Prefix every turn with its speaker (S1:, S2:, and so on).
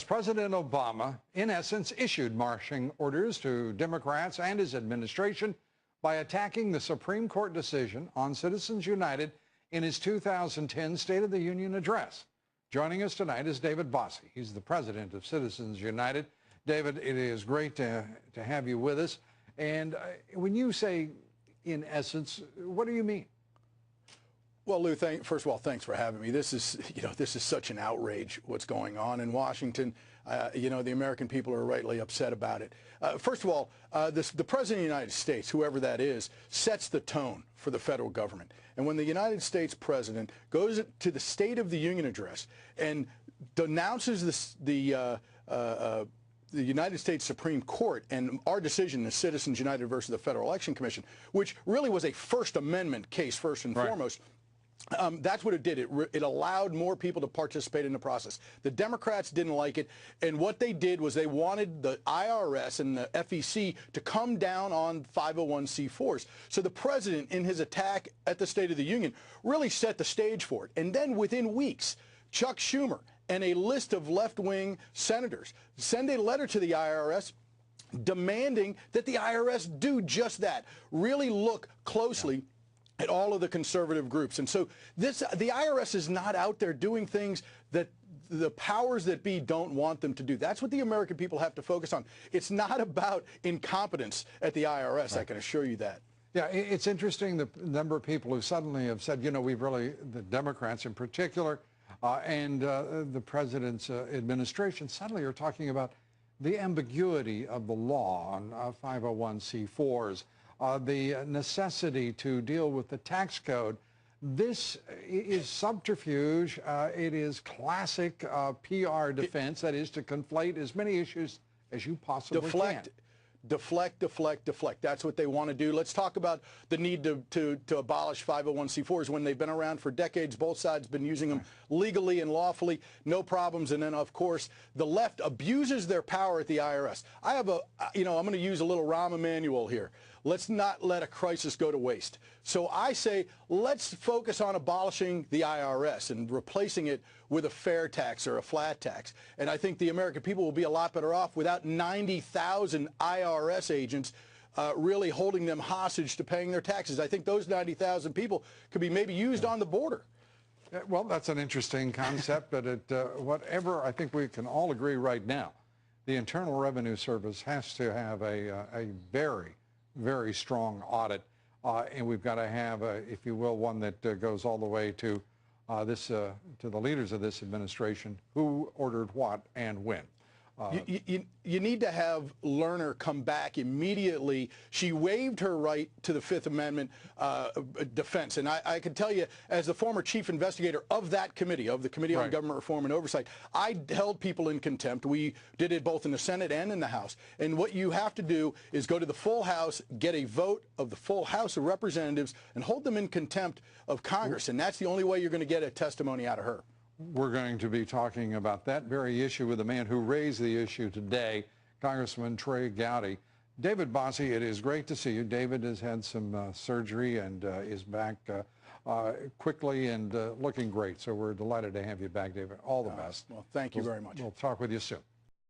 S1: President Obama, in essence, issued marching orders to Democrats and his administration by attacking the Supreme Court decision on Citizens United in his 2010 State of the Union address. Joining us tonight is David Bossie. He's the president of Citizens United. David, it is great to have you with us. And when you say, in essence, what do you mean?
S2: Well, Lou, first of all, thanks for having me. This is such an outrage, what's going on in Washington. The American people are rightly upset about it. First of all, the President of the United States, whoever that is, sets the tone for the federal government. And when the United States President goes to the State of the Union address and denounces the United States Supreme Court and our decision, the Citizens United versus the Federal Election Commission, which really was a First Amendment case first and foremost, that's what it did. It allowed more people to participate in the process. The Democrats didn't like it, and what they did was they wanted the IRS and the FEC to come down on 501c4s. So the president, in his attack at the State of the Union, really set the stage for it. And then within weeks, Chuck Schumer and a list of left-wing senators send a letter to the IRS demanding that the IRS do just that, really look closely at all of the conservative groups. And so the IRS is not out there doing things that the powers that be don't want them to do. That's what the American people have to focus on. It's not about incompetence at the IRS, right. I can assure you that.
S1: Yeah, it's interesting the number of people who suddenly have said, we've really, the Democrats in particular, and the president's administration suddenly are talking about the ambiguity of the law on 501c4s. The necessity to deal with the tax code. This is subterfuge. It is classic PR defense, that is to conflate as many issues as you possibly can.
S2: Deflect. That's what they want to do. Let's talk about the need to abolish 501c4s when they've been around for decades. Both sides have been using them legally and lawfully, no problems. And then, of course, the left abuses their power at the IRS. I have I'm going to use a little Rahm Emanuel here. Let's not let a crisis go to waste. So I say let's focus on abolishing the IRS and replacing it with a fair tax or a flat tax. And I think the American people will be a lot better off without 90,000 IRS agents really holding them hostage to paying their taxes. I think those 90,000 people could be maybe used on the border.
S1: Well, that's an interesting concept, but whatever, I think we can all agree right now, the Internal Revenue Service has to have a very strong audit, and we've got to have, if you will, one that goes all the way to to the leaders of this administration, who ordered what and when.
S2: You need to have Lerner come back immediately. She waived her right to the Fifth Amendment defense. And I can tell you, as the former chief investigator of that committee, of the Committee on Government Reform and Oversight, I held people in contempt. We did it both in the Senate and in the House. And what you have to do is go to the full House, get a vote of the full House of Representatives, and hold them in contempt of Congress. And that's the only way you're going to get a testimony out of her.
S1: We're going to be talking about that very issue with the man who raised the issue today, Congressman Trey Gowdy. David Bossie, it is great to see you. David has had some surgery and is back quickly and looking great. So we're delighted to have you back, David. All the best.
S2: Well, thank you very much.
S1: We'll talk with you soon.